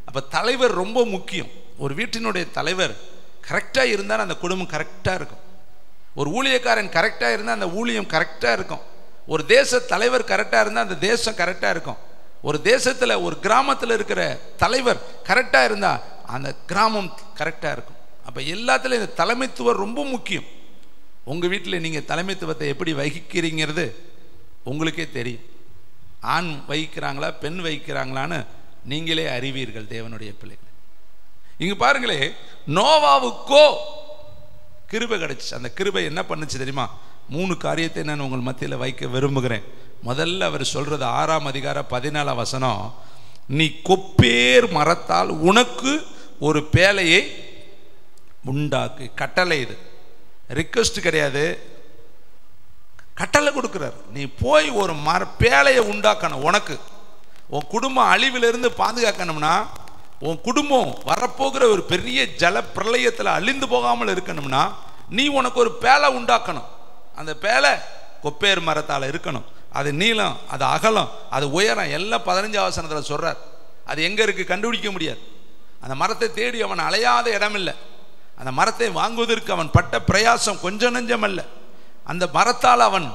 அப்போ தலைவர் ரொம்ப முக்கியம். ஒரு வீட்டினுடைய தலைவர் கரெக்டாக இருந்தால் அந்த குடும்பம் கரெக்டாக இருக்கும். ஒரு ஊழியக்காரன் கரெக்டாக இருந்தால் அந்த ஊழியம் கரெக்டாக இருக்கும். ஒரு தேச தலைவர் கரெக்டாக இருந்தால் அந்த தேசம் கரெக்டாக இருக்கும். ஒரு தேசத்தில் ஒரு கிராமத்தில் இருக்கிற தலைவர் கரெக்டாக இருந்தால் அந்த கிராமம் கரெக்டாக இருக்கும். அப்போ எல்லாத்துலேயும் இந்த தலைமைத்துவம் ரொம்ப முக்கியம். உங்கள் வீட்டில் நீங்கள் தலைமைத்துவத்தை எப்படி வகிக்கிறீங்கிறது உங்களுக்கே தெரியும். ஆண் வகிக்கிறாங்களா பெண் வகிக்கிறாங்களான்னு நீங்களே அறிவீர்கள் தேவனுடைய பிள்ளைகள். இங்கே பாருங்களே, நோவாவுக்கோ கிருபை கிடைச்சிச்சு. அந்த கிருபை என்ன பண்ணுச்சு தெரியுமா? 3 காரியத்தை நான் உங்கள் மத்தியில் வைக்க விரும்புகிறேன். முதல்ல அவர் சொல்றது 6ஆம் அதிகாரம் 14ஆம் வசனம், நீ கொப்பேர் மரத்தால் உனக்கு ஒரு பேழையை உண்டாக்கு. கட்டளை, இது ரிக்வெஸ்ட் கிடையாது, கட்டளை கொடுக்கிறார். நீ போய் ஒரு பேழையை உண்டாக்கணும். உனக்கு உன் குடும்பம் அழிவிலிருந்து பாதுகாக்கணும்னா, உன் குடும்பம் வரப்போகிற ஒரு பெரிய ஜல பிரளயத்தில் அழிந்து போகாமல் இருக்கணும்னா, நீ உனக்கு ஒரு பேழை உண்டாக்கணும். அந்த பேழை கொப்பேர் மரத்தால் இருக்கணும். அது நீளம், அது அகலம், அது உயரம் எல்லாம் 15ஆம் வசனத்தில் சொல்றார். அது எங்க இருக்கு கண்டுபிடிக்க முடியாது. அந்த மரத்தை தேடி அவன் அலையாத இடம் இல்லை. அந்த மரத்தை வாங்குவதற்கு அவன் பட்ட பிரயாசம் கொஞ்சம் நெஞ்சம் அல்ல. அந்த மரத்தால் அவன்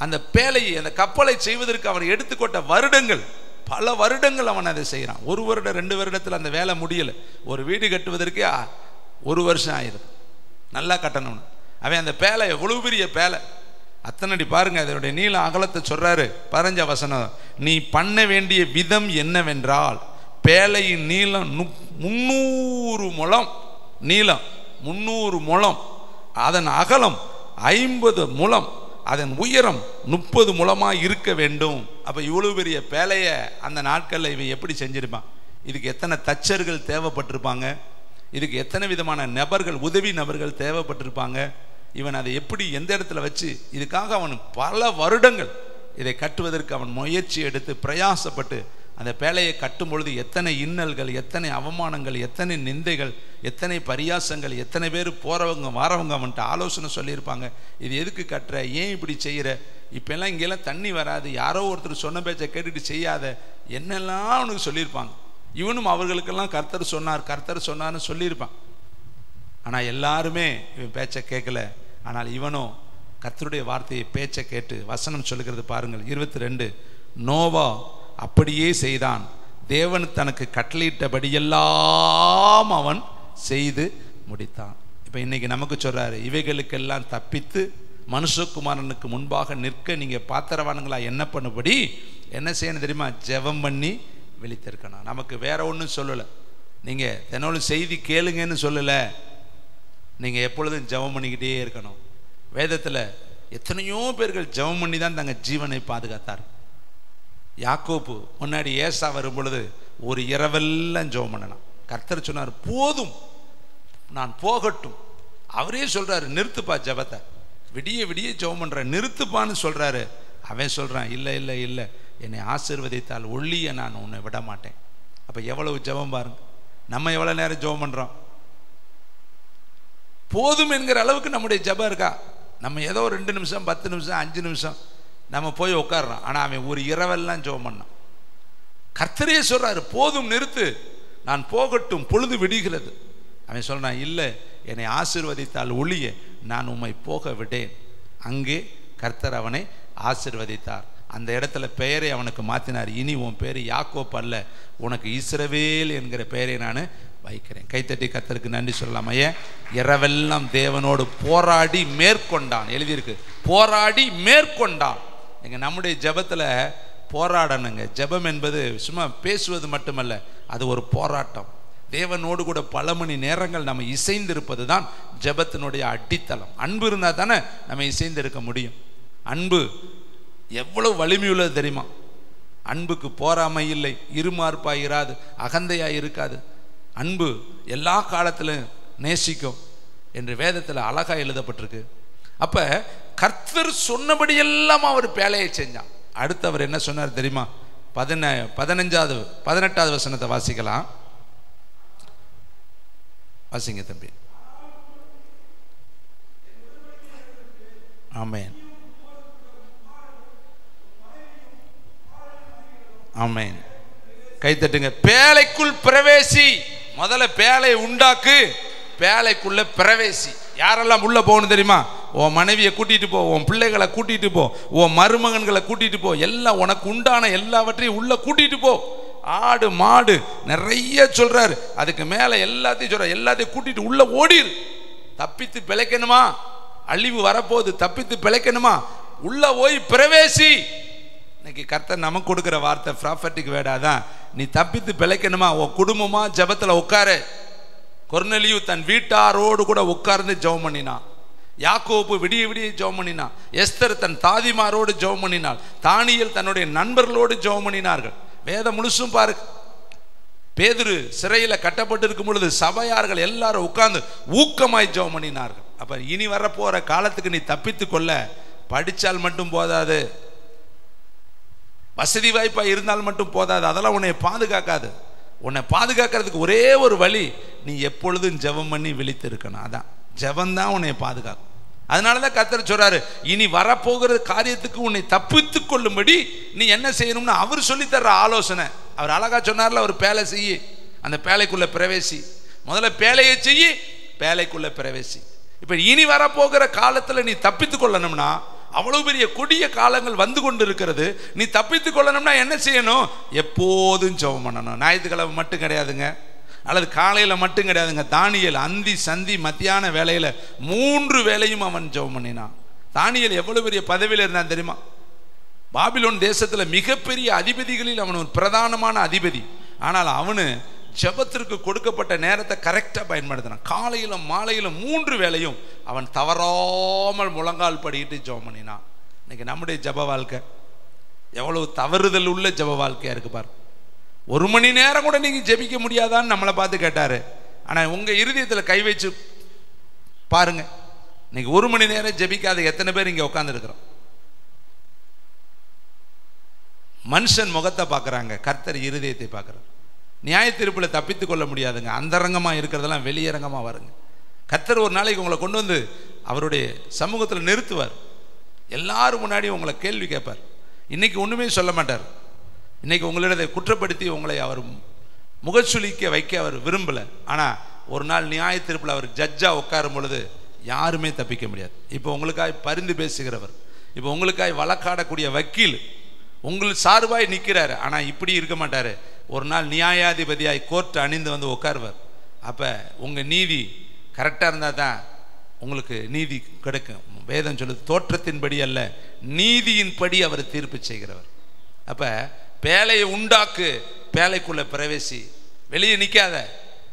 அந்த பேழையை, அந்த கப்பலை செய்வதற்கு அவன் எடுத்துக்கொண்ட வருடங்கள், பல வருடங்கள் அவன் அதை செய்கிறான். 1 வருடம் 2 வருடத்தில் அந்த வேலை முடியலை. ஒரு வீடு கட்டுவதற்கு 1 வருஷம் ஆயிடுது. நல்லா கட்டணும்னு அவன் அந்த பேழை எவ்வளவு பெரிய பேழை, அத்தனடி பாருங்க. அதனுடைய நீள அகலத்தை சொல்றாரு 15ஆம் வசனம். நீ பண்ண வேண்டிய விதம் என்னவென்றால், பேழையின் நீளம் 300 முழம், நீளம் 300 முழம், அதன் அகலம் 50 முழம், அதன் உயரம் 30 முழமாக இருக்க வேண்டும். அப்போ இவ்வளவு பெரிய பேழையை அந்த நாட்களில் இவன் எப்படி செஞ்சிருப்பான்? இதுக்கு எத்தனை தச்சர்கள் தேவைப்பட்டிருப்பாங்க, இதுக்கு எத்தனை விதமான நபர்கள், உதவி நபர்கள் தேவைப்பட்டிருப்பாங்க. இவன் அதை எப்படி எந்த இடத்துல வச்சு, இதுக்காக அவன் பல வருடங்கள் இதை கட்டுவதற்கு அவன் முயற்சி எடுத்து பிரயாசப்பட்டு அந்த பேழையை கட்டும் பொழுது எத்தனை இன்னல்கள், எத்தனை அவமானங்கள், எத்தனை நிந்தைகள், எத்தனை பரியாசங்கள், எத்தனை பேர் போகிறவங்க வாரவங்க அவன்கிட்ட ஆலோசனை சொல்லியிருப்பாங்க. இது எதுக்கு கட்டுற, ஏன் இப்படி செய்கிற, இப்போல்லாம் இங்கெல்லாம் தண்ணி வராது, யாரோ ஒருத்தர் சொன்ன பேச்சை கேட்டுட்டு செய்யாத, என்னெல்லாம் அவனுக்கு சொல்லியிருப்பாங்க. இவனும் அவர்களுக்கெல்லாம் கர்த்தர் சொன்னார் கர்த்தர் சொன்னார்னு சொல்லியிருப்பான். ஆனால் எல்லாருமே இவன் பேச்சை கேட்கல. ஆனால் இவனும் கர்த்தருடைய வார்த்தையை பேச்சை கேட்டு, வசனம் சொல்லுகிறது பாருங்கள் 22, நோவா அப்படியே செய்தான். தேவன் தனக்கு கட்டளையிட்டபடியெல்லாம் அவன் செய்து முடித்தான். இப்போ இன்னைக்கு நமக்கு சொல்றாரு, இவைகளுக்கெல்லாம் தப்பித்து மனுஷகுமாரனுக்கு முன்பாக நிற்க நீங்க பாத்திரவான்களா என்ன பண்ணுபடி என்ன செய்யணும் தெரியுமா? ஜெபம் பண்ணி விழித்திருக்கணும். நமக்கு வேற ஒன்றும் சொல்லலை. நீங்க தினமும் செய்தி கேளுங்கன்னு சொல்லலை, நீங்க எப்பொழுதும் ஜெபம் பண்ணிக்கிட்டே இருக்கணும். வேதத்தில் எத்தனையோ பேர்கள் ஜெபம் பண்ணி தான் தங்க ஜீவனை பாதுகாத்தார். யாக்கோப்பு முன்னாடி ஏசா வரும் பொழுது ஒரு இரவெல்லாம் ஜெபம் பண்ணலாம். கர்த்தர் சொன்னார், போதும் நான் போகட்டும். அவரே சொல்றாரு, நிறுத்துப்பா ஜெபத்தை, விடிய விடிய ஜெபம் பண்ற, நிறுத்துப்பான்னு சொல்றாரு. அவன் சொல்றான், இல்லை இல்லை இல்லை, என்னை ஆசீர்வதித்தால் ஒள்ளிய நான் உன்னை விட மாட்டேன். அப்ப எவ்வளவு ஜெபம் பாருங்க. நம்ம எவ்வளவு நேரம் ஜெபம் பண்றோம்? போதும் என்கிற அளவுக்கு நம்முடைய ஜெபம் இருக்கா? நம்ம ஏதோ 2 நிமிஷம் 10 நிமிஷம் 5 நிமிஷம் நம்ம போய் உட்கார்றோம். ஆனால் அவன் ஒரு இரவெல்லாம் ஜெபம் பண்ணான். கர்த்தரே சொல்றாரு, போதும் நிறுத்து, நான் போகட்டும், பொழுது விடுகிறது. அவன் சொல்றான், இல்லை, என்னை ஆசீர்வதித்தால் ஒழிய நான் உம்மை போக விடேன். அங்கே கர்த்தர் அவனை ஆசீர்வதித்தார். அந்த இடத்துல பெயரை அவனுக்கு மாற்றினார். இனி உன் பேர் யாக்கோப் அல்ல, உனக்கு இஸ்ரவேல் என்கிற பெயரை நான் வைக்கிறேன். கைத்தட்டி கர்த்தருக்கு நன்றி சொல்லலாம். ஏன்? இரவெல்லாம் தேவனோடு போராடி மேற்கொண்டான். எழுதியிருக்கு, போராடி மேற்கொண்டான். எங்க நம்முடைய ஜெபத்தில் போராடணுங்க. ஜெபம் என்பது சும்மா பேசுவது மட்டுமல்ல, அது ஒரு போராட்டம். தேவனோடு கூட பல மணி நேரங்கள் நம்ம இசைந்திருப்பது தான் ஜெபத்தினுடைய அடித்தளம். அன்பு இருந்தால் தானே நம்ம இசைந்திருக்க முடியும். அன்பு எவ்வளவு வலிமையுள்ளது தெரியுமா? அன்புக்கு போராமை இல்லை, இருமார்ப்பாய் இராது, அகந்தையாய் இருக்காது. அன்பு எல்லா காலத்திலும் நேசிக்கும் என்று வேதத்தில் அழகா எழுதப்பட்டிருக்கு. அப்ப கர்த்தர் சொன்னபடியெல்லாம் அவர் பேழையை செஞ்சான். அடுத்து அவர் என்ன சொன்னார் தெரியுமா? 18வது வசனத்தை வாசிக்கலாம். வாசிங்க தம்பி. ஆமென் ஆமென். கைத்தட்டுங்க. பேழைக்குள் பிரவேசி. முதல்ல பேழை உண்டாக்கு, பேழைக்குள்ள பிரவேசி. யாரெல்லாம் உள்ள போகணும் தெரியுமா? உன் மனைவியை கூட்டிட்டு போ, உன் பிள்ளைகளை கூட்டிட்டு போ, உன் மருமகன்களை கூட்டிட்டு போ, எல்லாம் உனக்கு உண்டான எல்லாவற்றையும் உள்ள கூட்டிட்டு போ. ஆடு மாடு நிறைய சொல்றாரு, அதுக்கு மேல எல்லாத்தையும் சொல்ற, எல்லாத்தையும் கூட்டிட்டு உள்ள ஓடிரு. தப்பித்து பிழைக்கணுமா? அழிவு வரப்போகுது, தப்பித்து பிழைக்கணுமா, உள்ள போய் பிரவேசி. இன்னைக்கு கர்த்தர் நமக்கு கொடுக்கிற வார்த்தை ப்ராஃபட்டிக் வேர்டாதான். நீ தப்பித்து பிழைக்கணுமா, உன் குடும்பமா ஜெபத்தில் உட்காரு. கொர்நேலியு தன் வீட்டாரோடு கூட உட்கார்ந்து ஜெபம் பண்ணினான். யாக்கோபு விடிய விடிய ஜெபம் பண்ணினான். எஸ்தர் தன் தாதிமாரோடு ஜெபம் பண்ணினாள். தானியேல் தன்னுடைய நண்பர்களோடு ஜெபம் பண்ணினார்கள். வேதம் முழுசும் பாரு. பேதுரு சிறையில் கட்டப்பட்டு இருக்கும் பொழுது சபையார்கள் எல்லாரும் உட்கார்ந்து ஊக்கமாய் ஜெபம் பண்ணினார்கள். அப்ப இனி வரப்போற காலத்துக்கு நீ தப்பித்து கொள்ள படிச்சால் மட்டும் போதாது, வசதி வாய்ப்பா இருந்தால் மட்டும் போதாது, அதெல்லாம் உன்னை பாதுகாக்காது. உன்னை பாதுகாக்கிறதுக்கு ஒரே ஒரு வழி, நீ எப்பொழுதும் ஜெபம் பண்ணி விழித்து இருக்கணும். அதான் ஜெபம் தான் உன்னை பாதுகாக்கும். அதனாலதான் கர்த்தர் சொல்றாரு, இனி வரப்போகிற காரியத்துக்கு உன்னை தப்பித்து கொள்ளும்படி நீ என்ன செய்யணும்னு அவர் சொல்லி தர்ற ஆலோசனை. அவர் அழகா சொன்னார்ல, ஒரு பேலை செய்யி, அந்த பேலைக்குள்ள பிரவேசி. முதல்ல பேலையை செய்யி, பேலைக்குள்ள பிரவேசி. இப்ப இனி வரப்போகிற காலத்துல நீ தப்பித்து கொள்ளணும்னா, அவ்வளவு பெரிய கொடிய காலங்கள் வந்து கொண்டு இருக்கிறது. நீ தப்பித்து கொள்ளணும்னா என்ன செய்யணும்? எப்போதும் ஜெபம் பண்ணணும். ஞாயிற்றுக்கிழமை மட்டும் கிடையாதுங்க, அல்லது காலையில மட்டும் கிடையாதுங்க. தானியேல் அந்தி சந்தி மத்தியான வேலையில 3 வேளையும் அவன் ஜெபம் பண்ணினான். தானியேல் எவ்வளவு பெரிய பதவியில் இருந்தான் தெரியுமா? பாபிலோன் தேசத்துல மிகப்பெரிய அதிபதிகளில் அவன் ஒரு பிரதானமான அதிபதி. ஆனால் அவனு ஜெபத்திற்கு கொடுக்கப்பட்ட நேரத்தை கரெக்டா பயன்படுத்தினான். காலையில மாலையில 3 வேளையும் அவன் தவறாமல் முழங்கால் படிக்கிட்டு ஜெபம் பண்ணினான். இன்னைக்கு நம்முடைய ஜெப வாழ்க்கை எவ்வளவு தவறுதல் உள்ள ஜெப வாழ்க்கையா இருக்கு பாரு. 1 மணி நேரம் கூட நீங்க ஜெபிக்க முடியாதான்னு நம்மளை பார்த்து கேட்டாரு. ஆனா உங்க இருதயத்துல கை வச்சு பாருங்க, இன்னைக்கு 1 மணி நேரம் ஜெபிக்காத எத்தனை பேர் இங்க உட்கார்ந்து இருக்கிறோம்? மனுஷன் முகத்தை பார்க்கறாங்க, கர்த்தர் இருதயத்தை பார்க்கறார். நியாய தீர்ப்புல தப்பித்து கொள்ள முடியாதுங்க. அந்தரங்கமா இருக்கிறதெல்லாம் வெளியரங்கமா வருங்க. கர்த்தர் ஒரு நாளைக்கு உங்களை கொண்டு வந்து அவருடைய சமூகத்தில் நிறுத்துவார். எல்லாரும் முன்னாடி உங்களை கேள்வி கேட்பார். இன்னைக்கு ஒண்ணுமே சொல்ல மாட்டார். இன்னைக்கு உங்களிடத்தை குற்றப்படுத்தி உங்களை அவர் முகச்சுளிக்க வைக்க அவர் விரும்பல. ஆனா ஒரு நாள் நியாய தீர்ப்புல அவர் ஜட்ஜா உட்காரும் பொழுது யாருமே தப்பிக்க முடியாது. இப்போ உங்களுக்காய் பரிந்து பேசுகிறவர், இப்போ உங்களுக்காய் வழக்காடக்கூடிய வக்கீல் உங்களுக்கு சார்பாய் நிற்கிறாரு. ஆனா இப்படி இருக்க மாட்டாரு. ஒரு நாள் நியாயாதிபதியாய் கோர்ட் அணிந்து வந்து உட்காருவார். அப்ப உங்க நீதி கரெக்டா இருந்தா தான் உங்களுக்கு நீதி கிடைக்கும். வேதம் சொல்லுது, தோற்றத்தின்படி அல்ல நீதியின்படி அவர் தீர்ப்பு செய்கிறவர். அப்ப பேலையை உண்டாக்கு, பேலைக்குள்ள பிரவேசி, வெளியே நிக்காத.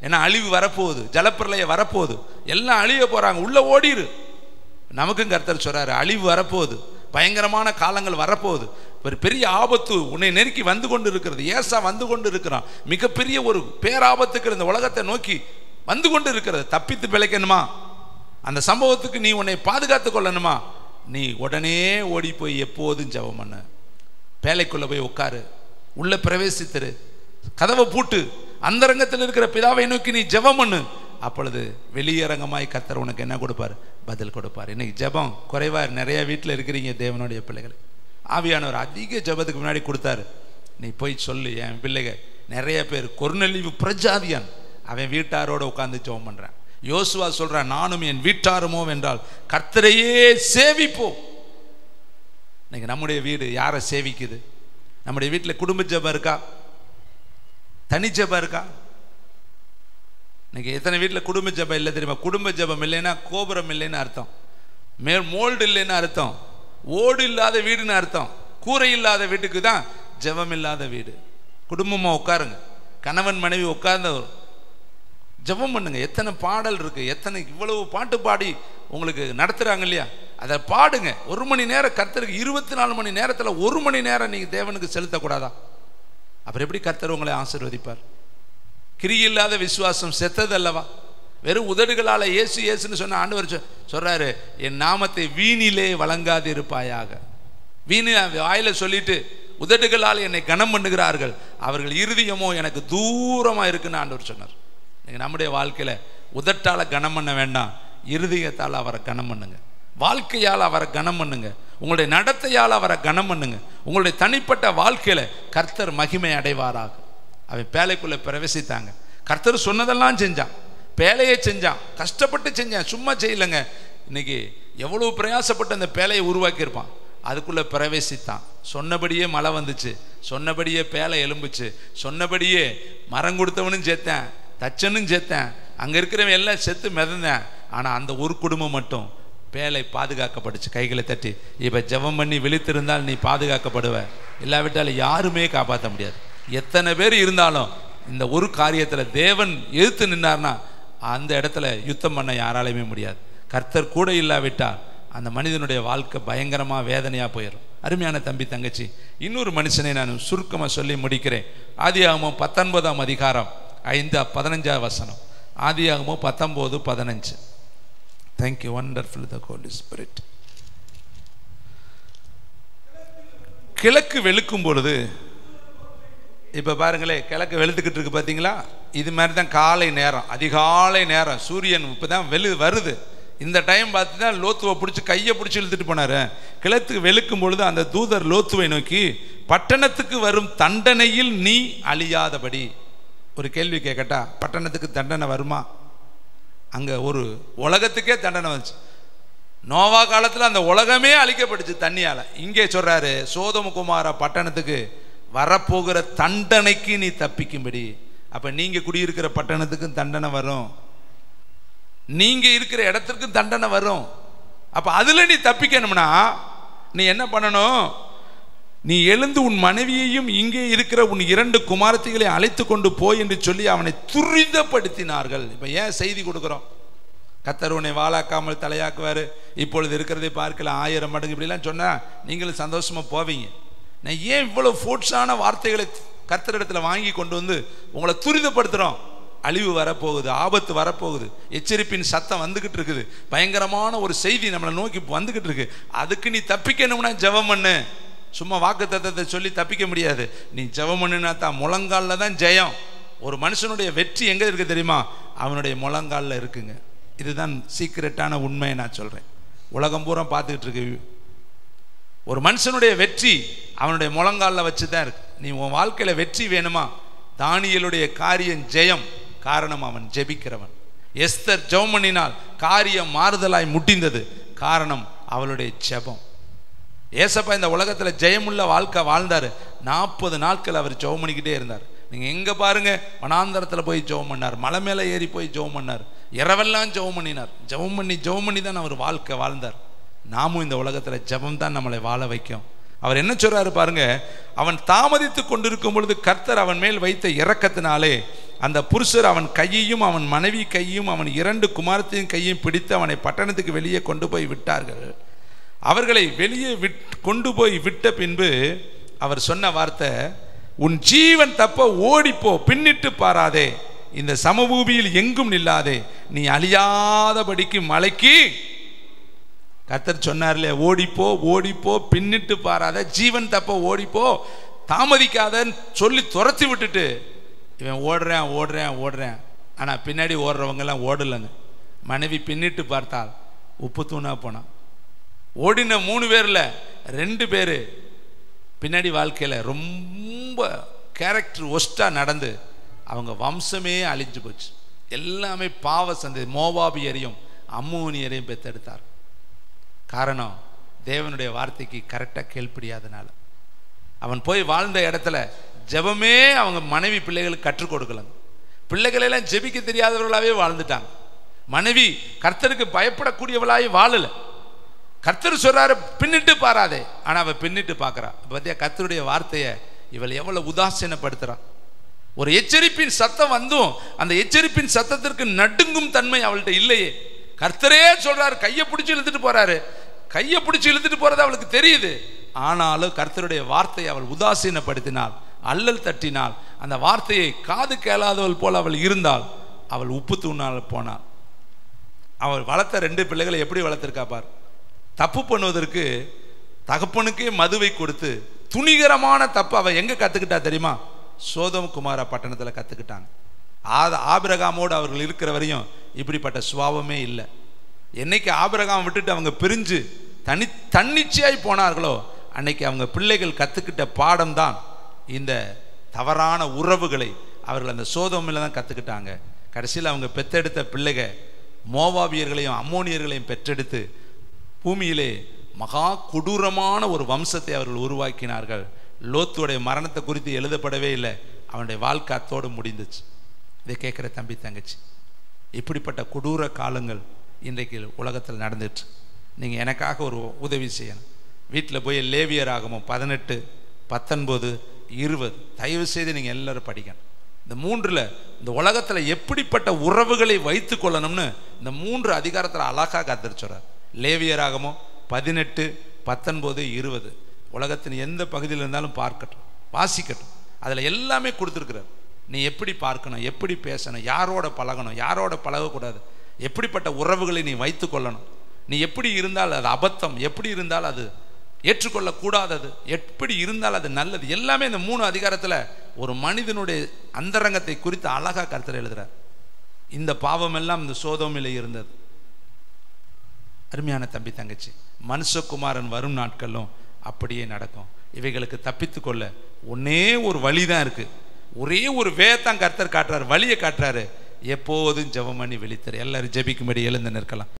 ஏன்னா அழிவு வரப்போகுது, ஜலப்பிரளயம் வரப்போகுது, எல்லாம் அழிய போறாங்க, உள்ள ஓடிரு. நமக்கும் கர்த்தர் சொல்றாரு, அழிவு வரப்போகுது, பயங்கரமான காலங்கள் வரப்போகுது, ஒரு பெரிய ஆபத்து உன்னை நெருக்கி வந்து கொண்டு இருக்கிறது. ஏசா வந்து கொண்டு இருக்கிறான், மிகப்பெரிய ஒரு பேராபத்துக்கு இந்த உலகத்தை நோக்கி வந்து கொண்டு இருக்கிறது. தப்பித்து பிழைக்கணுமா, அந்த சம்பவத்துக்கு நீ உன்னை பாதுகாத்து கொள்ளணுமா, நீ உடனே ஓடி போய் எப்போதும் ஜெபம் பண்ணு. பேலைக்குள்ள போய் உட்காரு, உள்ள பிரவேசித்திரு, கதவை பூட்டு, அந்தரங்கத்தில் இருக்கிற பிதாவை நோக்கி நீ ஜெபம் பண்ணு. அப்பொழுது வெளியரங்கமாய் கர்த்தர் உனக்கு என்ன கொடுப்பார்? பதில் கொடுப்பார். இன்னைக்கு ஜெபம் குறைவா நிறைய வீட்டில் இருக்கிறீங்க தேவனுடைய பிள்ளைகள். ஆவியானவர் அதிக ஜெபத்துக்கு முன்னாடி கொடுத்தாரு. நீ போய் சொல்லு, என் பிள்ளைங்க நிறைய பேர் கொர்நேலியு பிரஜாதியான், அவன் வீட்டாரோடு உட்கார்ந்து ஜெபம் பண்றான். யோசுவா சொல்றான், நானும் என் வீட்டாருமோ என்றால் கர்த்தரையே சேவிப்போம். இன்னைக்கு நம்முடைய வீடு யாரை சேவிக்குது? நம்முடைய வீட்டில் குடும்ப ஜெபம் இருக்கா? தனி ஜெபம் இருக்கா? இன்னைக்கு எத்தனை வீட்டில் குடும்ப ஜெபம் இல்லை தெரியுமா? குடும்ப ஜெபம் இல்லைன்னா கோபுரம் இல்லைன்னு அர்த்தம், மோல்டு இல்லைன்னு அர்த்தம், ஓடு இல்லாத வீடுன்னு அர்த்தம். கூரை இல்லாத வீட்டுக்கு தான் ஜெபம் இல்லாத வீடு. குடும்பமா உட்காருங்க, கணவன் மனைவி உட்கார்ந்து ஜெபம் பண்ணுங்க. எத்தனை பாடல் இருக்கு, எத்தனை இவ்வளவு பாட்டு பாடி உங்களுக்கு நடத்துறாங்க இல்லையா? அதை பாடுங்க. 1 மணி நேரம் கர்த்தருக்கு 24 மணி நேரத்துல 1 மணி நேரம் நீங்க தேவனுக்கு செலுத்தக்கூடாதா? அப்புறம் எப்படி கர்த்தர் உங்களை ஆசீர்வதிப்பார்? கிரியில்லாத விசுவாசம் செத்தது அல்லவா? வெறும் உதடுகளால இயேசு இயேசுன்னு சொன்ன ஆண்டவர் சொல்றாரு, என் நாமத்தை வீணிலே வழங்காது இருப்பாயாக. வீணு வாயில சொல்லிட்டு உதடுகளால் என்னை கனம் பண்ணுகிறார்கள், அவர்கள் இருதயமோ எனக்கு தூரமா இருக்குன்னு ஆண்டவர் சொன்னார். நம்முடைய வாழ்க்கையில உதட்டால கனம் பண்ண வேண்டாம், இருதயத்தால் அவரை கனம் பண்ணுங்க, வாழ்க்கையால் அவரை கனம் பண்ணுங்க, உங்களுடைய நடத்தையால் அவரை கனம் பண்ணுங்க. உங்களுடைய தனிப்பட்ட வாழ்க்கையில கர்த்தர் மகிமை அடைவாராக. அவன் பேலைக்குள்ள பிரவேசித்தாங்க. கர்த்தர் சொன்னதெல்லாம் செஞ்சான், பேலையை செஞ்சான், கஷ்டப்பட்டு செஞ்சான், சும்மா செய்யலைங்க. இன்னைக்கு எவ்வளவு பிரயாசப்பட்டு அந்த பேலையை உருவாக்கியிருப்பான். அதுக்குள்ள பிரவேசித்தான். சொன்னபடியே மழை வந்துச்சு, சொன்னபடியே பேலை எலும்புச்சு, சொன்னபடியே மரம் கொடுத்தவனும் சேர்த்தேன், தச்சனும் சேர்த்தேன், அங்க இருக்கிறவன் எல்லாம் செத்து மிதந்தேன். ஆனா அந்த ஒரு குடும்பம் மட்டும் பேழை பாதுகாக்கப்படுச்சு. கைகளை தட்டி. இப்போ ஜெபம் பண்ணி விழித்திருந்தால் நீ பாதுகாக்கப்படுவ, இல்லாவிட்டால் யாருமே காப்பாற்ற முடியாது. எத்தனை பேர் இருந்தாலும் இந்த ஒரு காரியத்தில் தேவன் எதிர்த்து நின்னார்னா அந்த இடத்துல யுத்தம் பண்ண யாராலையுமே முடியாது. கர்த்தர் கூட இல்லாவிட்டால் அந்த மனிதனுடைய வாழ்க்கை பயங்கரமாக வேதனையாக போயிடும். அருமையான தம்பி தங்கச்சி, இன்னொரு மனுஷனை நான் சுருக்கமாக சொல்லி முடிக்கிறேன். ஆதியாகமம் 19ஆம் அதிகாரம் 5-15 வசனம். ஆதியாகமம் 19:15. தேங்க்யூ, வண்டர்ஃபுல் த ஹோலி ஸ்பிரிட். கிழக்கு வெளுக்கும் பொழுது, இப்போ பாருங்களே, கிழக்கு வெளுத்துக்கிட்டு இருக்கு பார்த்தீங்களா? இது மாதிரி தான் காலை நேரம், அதிகாலை நேரம், சூரியன் இப்போ தான் வருது. இந்த டைம் பார்த்து தான் லோத்துவை பிடிச்சி கையை பிடிச்சி இழுத்துட்டு போனார். கிழக்கு வெளுக்கும் பொழுது அந்த தூதர் லோத்துவை நோக்கி, பட்டணத்துக்கு வரும் தண்டனையில் நீ அழியாதபடி. ஒரு கேள்வி கேட்கட்டா? பட்டணத்துக்கு தண்டனை வருமா? அங்கே ஒரு உலகத்துக்கே தண்டனை வந்துச்சு. நோவா காலத்தில் அந்த உலகமே அழிக்கப்பட்டுச்சு தண்ணியால். இங்கே சொல்கிறாரு, சோதோம் குமாரா பட்டணத்துக்கு வரப்போகிற தண்டனைக்கு நீ தப்பிக்கும்படி. அப்போ நீங்கள் குடியிருக்கிற பட்டணத்துக்கும் தண்டனை வரும், நீங்கள் இருக்கிற இடத்திற்கும் தண்டனை வரும். அப்போ அதில் நீ தப்பிக்கணும்னா நீ என்ன பண்ணணும்? நீ எழுந்து உன் மனைவியையும் இங்கே இருக்கிற உன் 2 குமாரத்திகளை அழைத்து கொண்டு போய் என்று சொல்லி அவனை துரிதப்படுத்தினார்கள். இப்போ ஏன் செய்தி கொடுக்குறோம்? கர்த்தர் உன்னை வாளாக்காமல் தலையாக்குவார், இப்பொழுது இருக்கிறதை பார்க்கல 1000 மடங்கு, இப்படிலாம் சொன்னால் நீங்களும் சந்தோஷமாக போவீங்க. நான் ஏன் இவ்வளோ ஃபோர்ஸான வார்த்தைகளை கர்த்தரிடத்தில் வாங்கி கொண்டு வந்து உங்களை துரிதப்படுத்துகிறோம்? அழிவு வரப்போகுது, ஆபத்து வரப்போகுது, எச்சரிப்பின் சத்தம் வந்துக்கிட்டு இருக்குது, பயங்கரமான ஒரு செய்தி நம்மளை நோக்கி வந்துக்கிட்டு இருக்கு. அதுக்கு நீ தப்பிக்கணும்னா ஜெபம் பண்ணு. சும்மா வாக்கு தத்தத்தை சொல்லி தப்பிக்க முடியாது. நீ ஜெபம் பண்ணுனா தான் முழங்காலில் தான் ஜெயம். ஒரு மனுஷனுடைய வெற்றி எங்கே இருக்குது தெரியுமா? அவனுடைய முழங்காலில் இருக்குங்க. இதுதான் சீக்கிரட்டான உண்மையை நான் சொல்கிறேன். உலகம் பூரா பார்த்துக்கிட்டு இருக்கு. ஒரு மனுஷனுடைய வெற்றி அவனுடைய முழங்காலில் வச்சு தான் இருக்கு. நீ உன் வாழ்க்கையில் வெற்றி வேணுமா? தானியேலுடைய காரியம் ஜெயம், காரணம் அவன் ஜெபிக்கிறவன். எஸ்தர் ஜெபம் பண்ணினால் காரியம் மாறுதலாய் முடிந்தது, காரணம் அவளுடைய ஜெபம். ஏசப்பா இந்த உலகத்தில் ஜெயமுள்ள வாழ்க்கை வாழ்ந்தார். 40 நாட்கள் அவர் ஜெபம் பண்ணிக்கிட்டே இருந்தார். நீங்கள் எங்கே பாருங்க, வனாந்தரத்தில் போய் ஜெபம் பண்ணார், மலை மேலே ஏறி போய் ஜெபம் பண்ணார், இரவெல்லாம் ஜெபம் பண்ணினார். ஜெபம் பண்ணி தான் அவர் வாழ்க்கை வாழ்ந்தார். நாமும் இந்த உலகத்தில் ஜெபம் தான் நம்மளை வாழ வைக்கும். அவர் என்ன சொல்றாரு பாருங்க, அவன் தாமதித்து கொண்டிருக்கும் பொழுது கர்த்தர் அவன் மேல் வைத்த இரக்கத்தினாலே அந்த புருஷர் அவன் கையையும் அவன் மனைவி கையையும் அவன் 2 குமாரத்தையும் கையையும் பிடித்து அவனை பட்டணத்துக்கு வெளியே கொண்டு போய் விட்டார்கள். அவர்களை வெளியே கொண்டு போய் விட்ட பின்பு அவர் சொன்ன வார்த்தை, உன் ஜீவன் தப்ப ஓடிப்போ, பின்னிட்டு பாராதே, இந்த சமபூமியில் எங்கும் நில்லாதே, நீ அழியாதபடிக்கு மலைக்கு. கர்த்தர் சொன்னார்ல, ஓடிப்போ ஓடிப்போ, பின்னிட்டு பாராத, ஜீவன் தப்ப ஓடிப்போ, தாமதிக்காதன்னு சொல்லி துரத்தி விட்டுட்டு இவன் ஓடுறேன் ஓடுறேன் ஓடுறேன். ஆனால் பின்னாடி ஓடுறவங்கெல்லாம் ஓடலைங்க. மனைவி பின்னிட்டு பார்த்தால் உப்பு தூணா போனான். ஓடின 3 பேரில் 2 பேர் பின்னாடி வாழ்க்கையில் ரொம்ப கேரக்டர் ஒஸ்ட்டாக நடந்து அவங்க வம்சமே அழிஞ்சு போச்சு. எல்லாமே பாவ சந்ததி, மோவாபியரையும் அம்மோனியரையும் பெற்றெடுத்தார். காரணம், தேவனுடைய வார்த்தைக்கு கரெக்டாக கேள்விப்படியாதனால. அவன் போய் வாழ்ந்த இடத்துல ஜெபமே அவங்க மனைவி பிள்ளைகளுக்கு கற்றுக் கொடுக்கலங்க. பிள்ளைகளெல்லாம் ஜெபிக்க தெரியாதவர்களாகவே வாழ்ந்துட்டாங்க. மனைவி கர்த்தருக்கு பயப்படக்கூடியவளாகவே வாழலை. கர்த்தர் சொல்றாரு பின்னிட்டு பாராதே, ஆனால் அவள் பின்னிட்டு பார்க்குறா. பார்த்தியா கர்த்தருடைய வார்த்தையை இவள் எவ்வளவு உதாசீனப்படுத்துறான். ஒரு எச்சரிப்பின் சத்தம் வந்தும் அந்த எச்சரிப்பின் சத்தத்திற்கு நடுங்கும் தன்மை அவள்கிட்ட இல்லையே. கர்த்தரே சொல்றாரு, கையை பிடிச்சி இழுத்துட்டு போறாரு, கையை பிடிச்சி இழுத்துட்டு போறது அவளுக்கு தெரியுது. ஆனாலும் கர்த்தருடைய வார்த்தையை அவள் உதாசீனப்படுத்தினாள், அல்லல் தட்டினாள். அந்த வார்த்தையை காது கேளாதவள் போல அவள் இருந்தாள். அவள் உப்பு தூணால் போனாள். அவள் வளர்த்த 2 பிள்ளைகளை எப்படி வளர்த்திருக்கா பார். தப்பு பண்ணுவதற்கு தகப்பனுக்கே மதுவை கொடுத்து துணிகரமான தப்பு அவள் எங்கே கற்றுக்கிட்டா தெரியுமா? சோதோம் குமாரா பட்டணத்தில் கற்றுக்கிட்டாங்க. ஆபிரகாமோடு அவர்கள் இருக்கிற வரையும் இப்படிப்பட்ட சுபாவமே இல்லை. என்னைக்கு ஆபிரகாம் விட்டுட்டு அவங்க பிரிஞ்சு தன்னிச்சையாய் போனார்களோ அன்னைக்கு அவங்க பிள்ளைகள் கற்றுக்கிட்ட பாடம் தான் இந்த தவறான உறவுகளை அவர்கள் அந்த சோதோமில் தான் கற்றுக்கிட்டாங்க. கடைசியில் அவங்க பெற்றெடுத்த பிள்ளைகள் மோவாபியர்களையும் அம்மோனியர்களையும் பெற்றெடுத்து பூமியிலே மகா கொடூரமான ஒரு வம்சத்தை அவர்கள் உருவாக்கினார்கள். லோத்துடைய மரணத்தை குறித்து எழுதப்படவே இல்லை, அவனுடைய வாழ்க்கை அத்தோடு முடிந்துச்சு. இதை கேட்குற தம்பி தங்கச்சி, இப்படிப்பட்ட கொடூர காலங்கள் இன்றைக்கு உலகத்தில் நடந்துட்டு. நீங்கள் எனக்காக ஒரு உதவி செய்யணும். வீட்டில் போய் லேவியராகமம் 18, 19, 20 தயவு செய்து நீங்கள் எல்லோரும் படிக்கணும். இந்த 3ல் இந்த உலகத்தில் எப்படிப்பட்ட உறவுகளை வைத்து கொள்ளணும்னு இந்த 3 அதிகாரத்தில் அழகாக கர்த்தர் சொல்றார். லேவியராகமம் 18, 19, 20 உலகத்தின் எந்த பகுதியில் இருந்தாலும் பார்க்கட்டும், வாசிக்கட்டும். அதில் எல்லாமே கொடுத்துருக்கிறார். நீ எப்படி பார்க்கணும், எப்படி பேசணும், யாரோட பழகணும், யாரோட பழகக்கூடாது, எப்படிப்பட்ட உறவுகளை நீ வைத்து கொள்ளணும், நீ எப்படி இருந்தால் அது அபத்தம், எப்படி இருந்தால் அது ஏற்றுக்கொள்ளக்கூடாதது, எப்படி இருந்தால் அது நல்லது, எல்லாமே இந்த 3 அதிகாரத்தில் ஒரு மனிதனுடைய அந்தரங்கத்தை குறித்து அழகாக கர்த்தர் எழுதுறார். இந்த பாவம் எல்லாம் இந்த சோதோமிலே இருந்தது. அருமையான தம்பி தங்கச்சி, மனுஷகுமாரன் வரும் நாட்களும் அப்படியே நடக்கும். இவைகளுக்கு தப்பித்து கொள்ள ஒன்னே ஒரு வழிதான் இருக்கு. ஒரே ஒரு வேதான் கர்த்தர் காட்டுறாரு, வழியை காட்டுறாரு. எப்போதும் ஜெபம் பண்ணி விழித்தரு. எல்லாரும் ஜெபிக்கும்படி எழுந்து நிற்கலாம்.